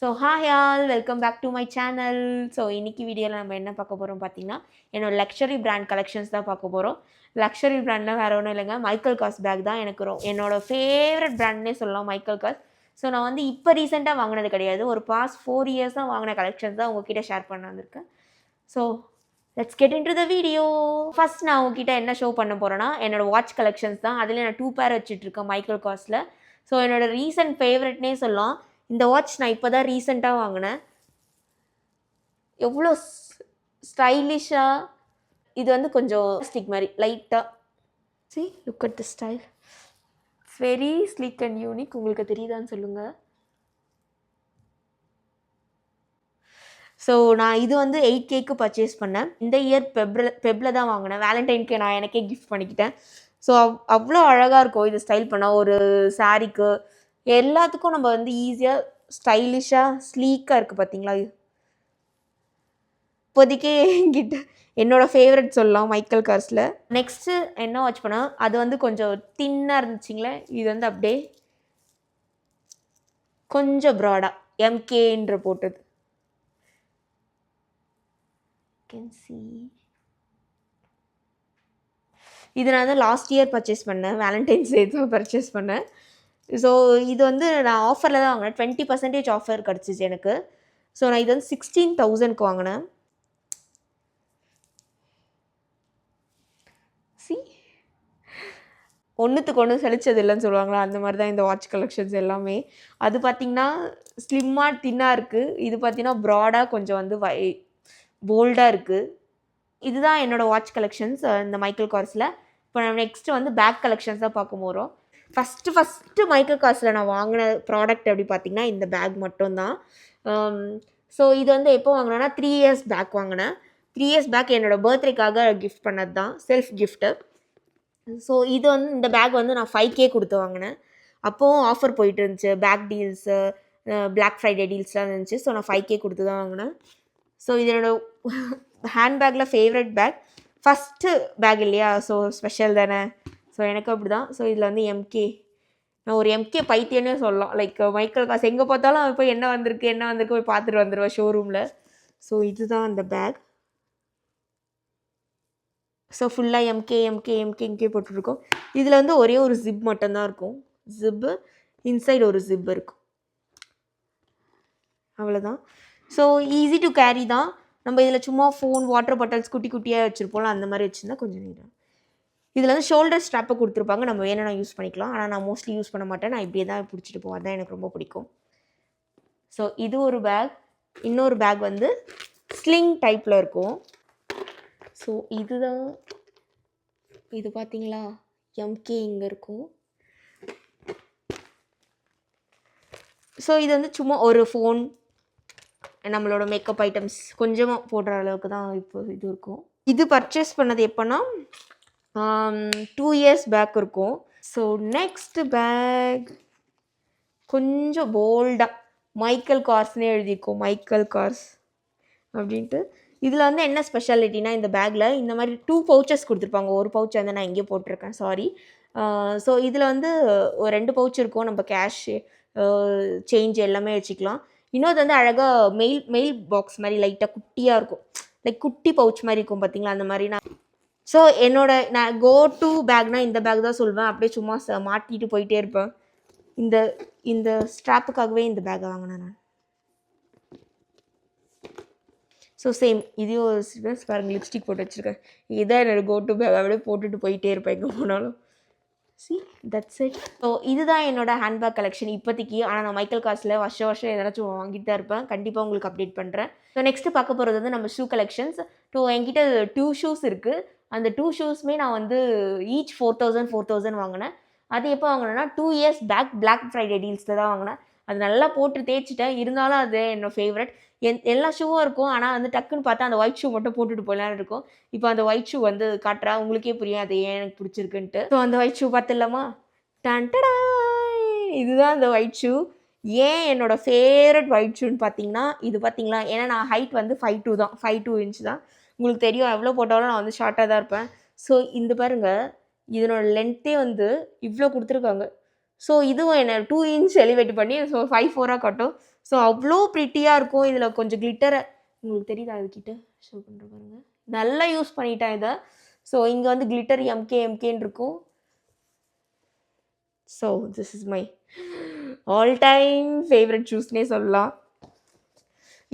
So hi all welcome back to my channel. So இன்றைக்கி வீடியோவில் நம்ம என்ன பார்க்க போகிறோம் பார்த்தீங்கன்னா, என்னோடய லக்ஸரி பிராண்ட் கலெக்ஷன்ஸ் தான் பார்க்க போகிறோம். லக்ஸரி பிராண்டில் வேறு ஒன்றும் இல்லைங்க, மைக்கேல் காஸ் பேக் தான் எனக்கு என்னோடய ஃபேவரட் பிராண்ட்னே சொல்லலாம், மைக்கேல் காஸ். ஸோ நான் வந்து இப்போ ரீசெண்டாக வாங்கினது கிடையாது, ஒரு பாஸ்ட் 4 இயர்ஸாக வாங்கின கலெக்ஷன்ஸ் தான் உங்ககிட்ட ஷேர் பண்ண வந்திருக்கேன். So let's get in to the video. First நான் உங்ககிட்ட என்ன ஷோ பண்ண போகிறேன்னா, என்னோடய வாட்ச் கலெக்ஷன்ஸ் தான். அதில் நான் 2 பேர் வச்சுட்ருக்கேன் மைக்கேல் காஸில். ஸோ என்னோடய ரீசெண்ட் ஃபேவரட்னே சொல்லலாம். இந்த வாட்ச் நான் இப்போ தான் ரீசெண்டாக வாங்கினேன். எவ்வளோ ஸ்டைலிஷாக, இது வந்து கொஞ்சம் ஸ்டிக் மாதிரி லைட்டாக. C look at the style, it's very sleek and unique. உங்களுக்கு தெரியுதான்னு சொல்லுங்கள். ஸோ நான் இது வந்து 8Kக்கு பர்ச்சேஸ் பண்ணேன். இந்த இயர் பெப்பில் தான் வாங்கினேன். வேலண்டைனுக்கு நான் எனக்கே கிஃப்ட் பண்ணிக்கிட்டேன். ஸோ அவ்வளோ அழகாக இருக்கும் இது ஸ்டைல் பண்ணால். ஒரு சாரீக்கு எல்லாத்துக்கும் நம்ம வந்து ஈஸியாக ஸ்டைலிஷாக ஸ்லீக்காக இருக்குது பார்த்தீங்களா. இப்போதைக்கே என்கிட்ட என்னோடய ஃபேவரட் சொல்லலாம் மைக்கேல் கார்ஸில். நெக்ஸ்ட்டு என்ன வாட்ச் பண்ணால், அது வந்து கொஞ்சம் தின்னாக இருந்துச்சிங்களே. இது வந்து அப்படியே கொஞ்சம் ப்ராடாக எம்கேன்ற போட்டது. கேன் சி, இது நான் வந்து லாஸ்ட் இயர் பர்ச்சேஸ் பண்ணேன், வேலண்டைன்ஸ் டே தான் பர்ச்சேஸ் பண்ணேன். ஸோ இது வந்து நான் ஆஃபரில் தான் வாங்கினேன், 20% ஆஃபர் கிடச்சிச்சு எனக்கு. ஸோ நான் இது வந்து 16,000க்கு வாங்கினேன். சி, ஒன்றுத்துக்கு ஒன்று செழிச்சது இல்லைன்னு சொல்லுவாங்களா, அந்த மாதிரி தான் இந்த வாட்ச் கலெக்ஷன்ஸ் எல்லாமே. அது பார்த்திங்கன்னா ஸ்லிம்மாக தின்னாக இருக்குது. இது பார்த்திங்கன்னா ப்ராடாக கொஞ்சம் வந்து போல்டாக இருக்குது. இதுதான் என்னோடய வாட்ச் கலெக்ஷன்ஸ் இந்த மைக்கேல் கார்ஸில். இப்போ நம்ம நெக்ஸ்ட்டு வந்து பேக் கலெக்ஷன்ஸ் தான் பார்க்க போகிறோம். ஃபஸ்ட்டு மைக்கேல் கார்ஸில் நான் வாங்கின ப்ராடக்ட் அப்படி பார்த்திங்கன்னா இந்த பேக் மட்டும்தான். ஸோ இது வந்து எப்போ வாங்கினேன்னா 3 இயர்ஸ் பேக் வாங்கினேன். 3 இயர்ஸ் பேக் என்னோடய பர்த்டேக்காக கிஃப்ட் பண்ணது தான், செல்ஃப் கிஃப்ட்டு. ஸோ இது வந்து இந்த பேக் வந்து நான் 5K கொடுத்து வாங்கினேன். அப்போவும் ஆஃபர் போயிட்டு இருந்துச்சு, பேக் டீல்ஸு, பிளாக் ஃப்ரைடே டீல்ஸ்லாம் இருந்துச்சு. ஸோ நான் 5K கொடுத்து தான் வாங்கினேன். ஸோ இது என்னோடய ஹேண்ட்பேக்கில் ஃபேவரட் பேக், ஃபஸ்ட்டு பேக் இல்லையா, ஸோ ஸ்பெஷல் தானே. ஸோ எனக்கு அப்படி தான். ஸோ இதில் வந்து எம்கே, நான் ஒரு எம்கே பைத்தியன்னே சொல்லலாம். லைக் மைக்கேல் காஸ் எங்கே பார்த்தாலும் அவன் போய் என்ன வந்திருக்கு போய் பார்த்துட்டு வந்துடுவேன் ஷோரூமில். ஸோ இதுதான் அந்த பேக். ஸோ ஃபுல்லாக எம்கே போட்டுருக்கோம். இதில் வந்து ஒரே ஒரு ஜிப் மட்டும்தான் இருக்கும், ஜிப்பு இன்சைடு ஒரு ஜிப் இருக்கும், அவ்வளோதான். ஸோ ஈஸி டு கேரி தான். நம்ம இதில் சும்மா ஃபோன், வாட்டர் பாட்டில்ஸ் குட்டி குட்டியாக வச்சுருப்போம்ல, அந்த மாதிரி வச்சுருந்தா கொஞ்சம் நீட்டாக. இதில் வந்து ஷோல்டர் ஸ்ட்ராப்பை கொடுத்துருப்பாங்க, நம்ம வேணும்னா யூஸ் பண்ணிக்கலாம். ஆனால் நான் மோஸ்ட்லி யூஸ் பண்ண மாட்டேன், நான் இப்படியே தான் பிடிச்சிட்டு போவேன், அதுதான் எனக்கு ரொம்ப பிடிக்கும். ஸோ இது ஒரு பேக். இன்னொரு பேக் வந்து ஸ்லிங் டைப்பில் இருக்கும். ஸோ இதுதான், இது பார்த்தீங்களா எம்கே இங்கே இருக்கும். ஸோ இது வந்து சும்மா ஒரு ஃபோன், நம்மளோட மேக்கப் ஐட்டம்ஸ் கொஞ்சமாக போடுற அளவுக்கு தான் இப்போ இது இருக்கும். இது பர்ச்சேஸ் பண்ணது எப்போனா 2 இயர்ஸ் பேக் இருக்கும். ஸோ நெக்ஸ்ட் பேக் கொஞ்சம் போல்டாக மைக்கேல் கார்ஸ்னே எழுதியிருக்கோம், மைக்கேல் கார்ஸ் அப்படின்ட்டு. இதில் வந்து என்ன ஸ்பெஷாலிட்டினா, இந்த பேக்கில் இந்த மாதிரி 2 பவுச்சஸ் கொடுத்துருப்பாங்க. ஒரு பவுச் வந்து நான் இங்கே போட்டிருக்கேன், சாரி. ஸோ இதில் வந்து ஒரு 2 பவுச் இருக்கும், நம்ம கேஷ், சேஞ்ச் எல்லாமே வச்சுக்கலாம். இன்னொரு வந்து அழகாக மெயில் பாக்ஸ் மாதிரி லைட்டாக குட்டியாக இருக்கும், லைக் குட்டி பவுச் மாதிரி இருக்கும் பார்த்தீங்களா, அந்த மாதிரி. ஸோ நான் கோ டு பேக்னால் இந்த பேக் தான் சொல்வேன். அப்படியே சும்மா மாட்டிட்டு போயிட்டே இருப்பேன். இந்த ஸ்ட்ராப்புக்காகவே இந்த பேக்கை வாங்கினேன் நான். ஸோ சேம் இதையும் ஒரு பாருங்கள், லிப்ஸ்டிக் போட்டு வச்சுருக்கேன். இதுதான் என்னோடய கோ டு பேக், அப்படியே போட்டுட்டு போயிட்டே இருப்பேன் எங்கே போனாலும். See that's it. ஸோ இதுதான் என்னோடய ஹேண்ட்பேக் கலெக்ஷன் இப்போதைக்கு. ஆனால் நான் மைக்கேல் காஸில் வருஷம் ஏதாச்சும் வாங்கிட்டு தான் இருப்பேன், கண்டிப்பாக உங்களுக்கு அப்டேட் பண்ணுறேன். ஸோ நெக்ஸ்ட்டு பார்க்க போகிறது வந்து நம்ம ஷூ கலெக்ஷன்ஸ். ஸோ என்கிட்ட 2 ஷூஸ் இருக்குது. அந்த 2 ஷூஸுமே நான் வந்து ஈச் 4,000 வாங்கினேன். அது எப்போ வாங்கினேன்னா 2 இயர்ஸ் பேக் பிளாக் ஃப்ரைடே டீல்ஸில் தான் வாங்கினேன். அது நல்லா போட்டு தேய்ச்சிட்டேன், இருந்தாலும் அது என்னோடய ஃபேவரட். எல்லா ஷூவும் இருக்கும், ஆனால் வந்து டக்குன்னு பார்த்தா அந்த ஒயிட் ஷூ மட்டும் போட்டுட்டு போகலான்னு இருக்கும். இப்போ அந்த ஒயிட் ஷூ வந்து காட்டுறா, உங்களுக்கே புரியும் அது ஏன் எனக்கு பிடிச்சிருக்குன்ட்டு. ஸோ அந்த ஒயிட் ஷூ பார்த்துடலாமா? டன்டடா, இதுதான் அந்த ஒயிட் ஷூ. ஏன் என்னோடய ஃபேவரட் ஒயிட் ஷூன்னு பார்த்தீங்கன்னா, இது பார்த்தீங்களா, ஏன்னா நான் ஹைட் வந்து 5'2" தான், 5'2" இன்ச் தான். உங்களுக்கு தெரியும், எவ்வளோ போட்டாலும் நான் வந்து ஷார்ட்டாக தான் இருப்பேன். ஸோ இந்த பாருங்கள், இதனோட லென்த்தே வந்து இவ்வளோ கொடுத்துருக்காங்க. ஸோ இதுவும் என்ன 2 இன்ச் எலிவேட் பண்ணி ஸோ 5'4" காட்டும். ஸோ அவ்வளோ ப்ரிட்டியாக இருக்கும். இதில் கொஞ்சம் கிளிட்டரை உங்களுக்கு தெரியுதா அதுக்கிட்ட ஷோ பண்ணுற பாருங்க. நல்லா யூஸ் பண்ணிட்டேன் இதை. ஸோ இங்கே வந்து கிளிட்டர் எம்கேன்னு இருக்கும். So this is my all time favourite ஷூஸ்னே சொல்லலாம்.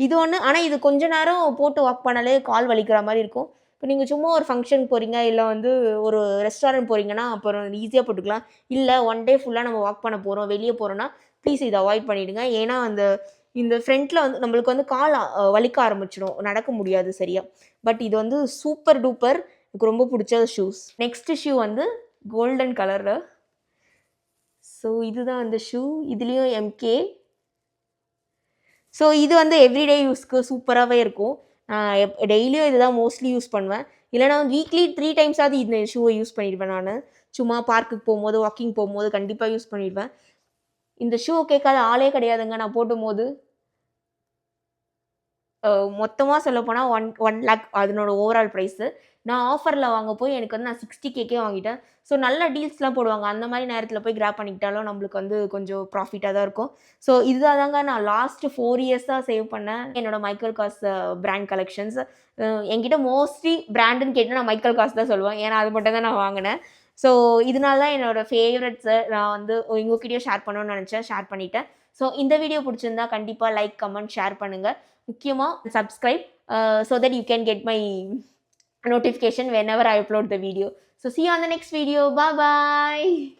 இது ஒன்று, ஆனால் இது கொஞ்ச நேரம் போட்டு வாக் பண்ணாலே கால் வலிக்கிற மாதிரி இருக்கும். இப்போ நீங்கள் சும்மா ஒரு ஃபங்க்ஷனுக்கு போகிறீங்க, இல்லை வந்து ஒரு ரெஸ்டாரண்ட் போகிறீங்கன்னா அப்புறம் ஈஸியாக போட்டுக்கலாம். இல்லை ஒன் டே ஃபுல்லாக நம்ம வாக் பண்ண போகிறோம், வெளியே போகிறோன்னா ப்ளீஸ் இதை அவாய்ட் பண்ணிவிடுங்க. ஏன்னா இந்த ஃப்ரண்ட்டில் வந்து நம்மளுக்கு வந்து கால் வலிக்க ஆரம்பிச்சிடும், நடக்க முடியாது சரியா. பட் இது வந்து சூப்பர் டூப்பர், எனக்கு ரொம்ப பிடிச்ச ஷூஸ். நெக்ஸ்ட் ஷூ வந்து கோல்டன் கலரில். ஸோ இதுதான் அந்த ஷூ. இதுலேயும் எம்கே. ஸோ இது வந்து எவ்ரிடே யூஸ்க்கு சூப்பராகவே இருக்கும். நான் டெய்லியும் இதுதான் மோஸ்ட்லி யூஸ் பண்ணுவேன். இல்லைனா வீக்லி 3 டைம்ஸாவது இந்த ஷூவை யூஸ் பண்ணிடுவேன் நான். சும்மா பார்க்குக்கு போகும்போது, வாக்கிங் போகும்போது கண்டிப்பாக யூஸ் பண்ணிடுவேன். இந்த ஷூ கேட்காத ஆளே கிடையாதுங்க. நான் போடும்போது மொத்தமாக சொல்லப்போனால் 1 லேக் அதனோட ஓவரால் ப்ரைஸு. நான் ஆஃபரில் வாங்க போய் எனக்கு வந்து நான் 60Kக்கே வாங்கிட்டேன். ஸோ நல்ல டீல்ஸ்லாம் போடுவாங்க. அந்த மாதிரி நேரத்தில் போய் கிராப் பண்ணிக்கிட்டாலும் நம்மளுக்கு வந்து கொஞ்சம் ப்ராஃபிட்டாக தான் இருக்கும். ஸோ இதுதான் தாங்க நான் லாஸ்ட் 4 இயர்ஸாக சேவ் பண்ணேன் என்னோட மைக்கேல் காஸ் பிராண்ட் கலெக்ஷன்ஸ். என்கிட்ட மோஸ்ட்லி பிராண்டுன்னு கேட்டால் நான் மைக்கேல் காஸ் தான் சொல்லுவேன். ஏன்னா அது மட்டும் தான் நான் வாங்கினேன். ஸோ இதனால தான் என்னோட ஃபேவரட்ஸை நான் வந்து உங்ககிட்டயும் ஷேர் பண்ணணும்னு நினச்சேன், ஷேர் பண்ணிட்டேன். ஸோ இந்த வீடியோ பிடிச்சிருந்தா கண்டிப்பாக லைக், கமெண்ட், ஷேர் பண்ணுங்கள். முக்கியமாக subscribe so that you can get my notification whenever I upload the video. So see you on the next video. Bye bye.